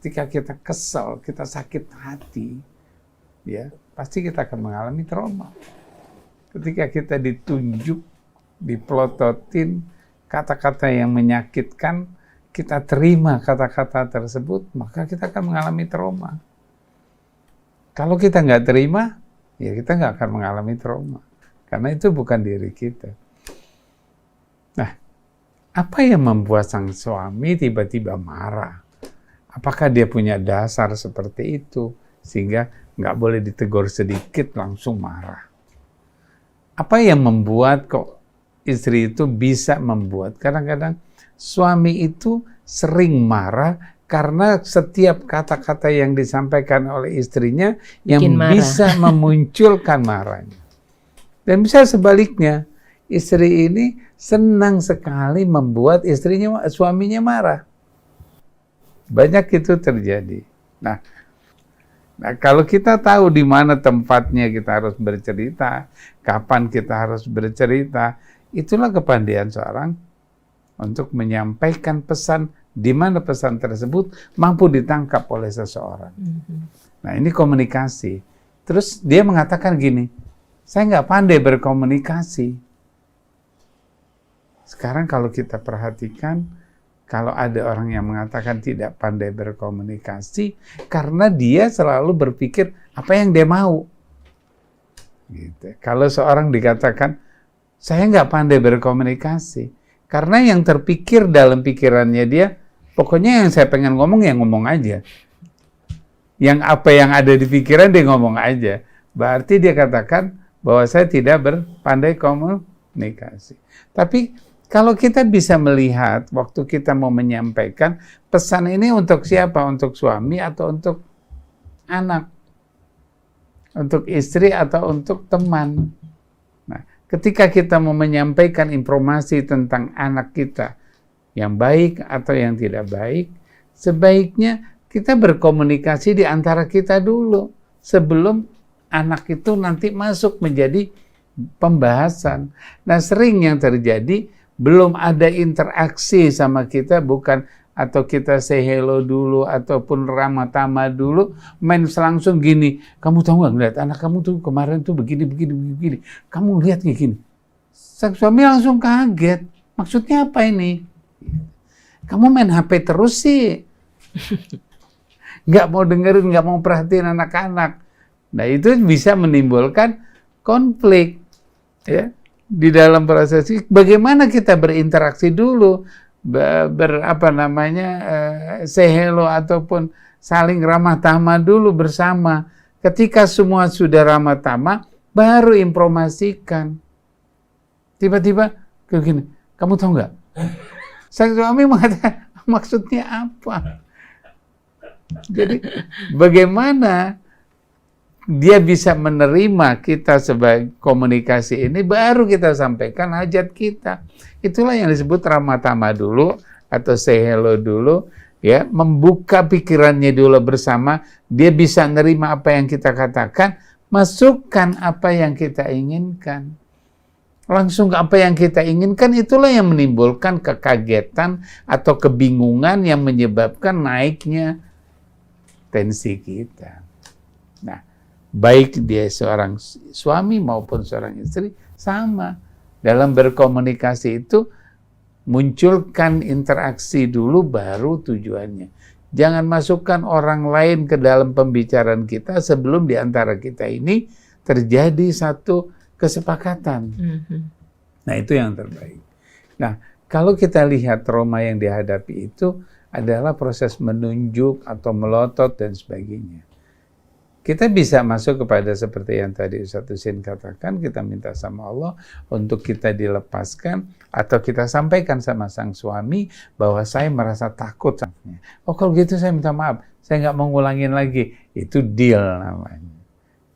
ketika kita kesel, kita sakit hati, ya pasti kita akan mengalami trauma. Ketika kita ditunjuk, dipelototin kata-kata yang menyakitkan, kita terima kata-kata tersebut, maka kita akan mengalami trauma. Kalau kita nggak terima, ya kita nggak akan mengalami trauma. Karena itu bukan diri kita. Nah, apa yang membuat sang suami tiba-tiba marah? Apakah dia punya dasar seperti itu, sehingga nggak boleh ditegur sedikit langsung marah? Apa yang membuat kok istri itu bisa membuat? Kadang-kadang suami itu sering marah karena setiap kata-kata yang disampaikan oleh istrinya yang bisa memunculkan marahnya. Dan bisa sebaliknya, istri ini senang sekali membuat suaminya marah. Banyak itu terjadi. Nah, kalau kita tahu di mana tempatnya kita harus bercerita, kapan kita harus bercerita, itulah kepandaian seorang untuk menyampaikan pesan di mana pesan tersebut mampu ditangkap oleh seseorang. Nah, ini komunikasi. Terus dia mengatakan gini, saya nggak pandai berkomunikasi. Sekarang kalau kita perhatikan, kalau ada orang yang mengatakan tidak pandai berkomunikasi, karena dia selalu berpikir apa yang dia mau. Gitu. Kalau seorang dikatakan, saya nggak pandai berkomunikasi, karena yang terpikir dalam pikirannya dia, pokoknya yang saya pengen ngomong, ya ngomong aja. Yang apa yang ada di pikiran, dia ngomong aja. Berarti dia katakan bahwa saya tidak berpandai komunikasi. Tapi kalau kita bisa melihat waktu kita mau menyampaikan pesan ini untuk siapa? Untuk suami atau untuk anak? Untuk istri atau untuk teman? Nah, ketika kita mau menyampaikan informasi tentang anak kita yang baik atau yang tidak baik, sebaiknya kita berkomunikasi di antara kita dulu sebelum anak itu nanti masuk menjadi pembahasan. Nah, sering yang terjadi belum ada interaksi sama kita, bukan atau kita say hello dulu ataupun ramah tamah dulu, main langsung gini, kamu tahu nggak, ngeliat anak kamu tuh kemarin tuh begini, kamu lihat kayak gini. Sang suami langsung kaget, maksudnya apa ini? Kamu main HP terus sih, nggak mau dengerin, nggak mau perhatiin anak-anak. Nah, itu bisa menimbulkan konflik, ya. Di dalam proses ini, bagaimana kita berinteraksi dulu, say hello ataupun saling ramah tamah dulu bersama. Ketika semua sudah ramah tamah, baru informasikan. Tiba-tiba kayak gini, kamu tahu nggak? Sang suami mengatakan, maksudnya apa? Jadi bagaimana dia bisa menerima kita sebagai komunikasi ini, baru kita sampaikan hajat kita. Itulah yang disebut ramah tamah dulu atau say hello dulu, ya, membuka pikirannya dulu bersama, dia bisa nerima apa yang kita katakan, masukkan apa yang kita inginkan. Langsung ke apa yang kita inginkan, itulah yang menimbulkan kekagetan atau kebingungan yang menyebabkan naiknya tensi kita. Nah, baik dia seorang suami maupun seorang istri, sama. Dalam berkomunikasi itu, munculkan interaksi dulu baru tujuannya. Jangan masukkan orang lain ke dalam pembicaraan kita sebelum di antara kita ini terjadi satu kesepakatan. Nah, itu yang terbaik. Nah, kalau kita lihat trauma yang dihadapi itu adalah proses menunjuk atau melotot dan sebagainya. Kita bisa masuk kepada seperti yang tadi Ustaz Husin katakan, kita minta sama Allah untuk kita dilepaskan atau kita sampaikan sama sang suami bahwa saya merasa takut. Oh, kalau gitu saya minta maaf, saya nggak mau ngulangin lagi. Itu deal namanya.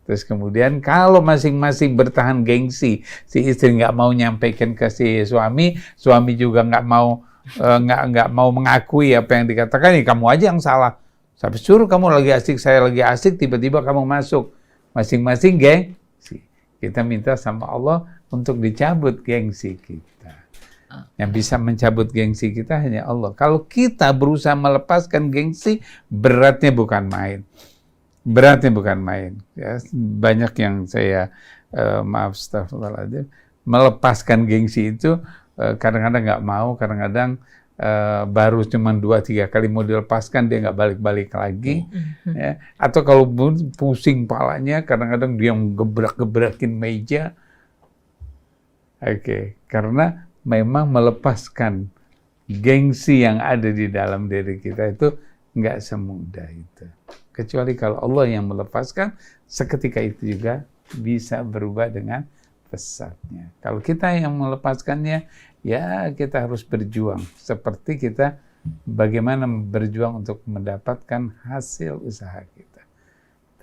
Terus kemudian kalau masing-masing bertahan gengsi, si istri nggak mau nyampaikan ke si suami juga nggak mau mengakui apa yang dikatakan, ya kamu aja yang salah. Sampai suruh kamu lagi asik, saya lagi asik, tiba-tiba kamu masuk. Masing-masing gengsi. Kita minta sama Allah untuk dicabut gengsi kita. Yang bisa mencabut gengsi kita hanya Allah. Kalau kita berusaha melepaskan gengsi, beratnya bukan main. Beratnya bukan main. Ya, banyak yang saya, astagfirullahaladzim, melepaskan gengsi itu kadang-kadang nggak mau, kadang-kadang baru cuma 2-3 kali mau dilepaskan, dia nggak balik-balik lagi. Ya. Atau kalau pusing palanya, kadang-kadang dia gebrak-gebrakin meja. Karena memang melepaskan gengsi yang ada di dalam diri kita itu nggak semudah itu. Kecuali kalau Allah yang melepaskan, seketika itu juga bisa berubah dengan pesatnya. Kalau kita yang melepaskannya, ya kita harus berjuang. Seperti kita bagaimana berjuang untuk mendapatkan hasil usaha kita.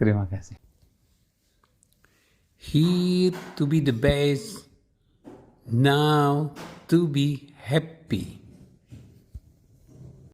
Terima kasih. Here to be the best, now to be happy.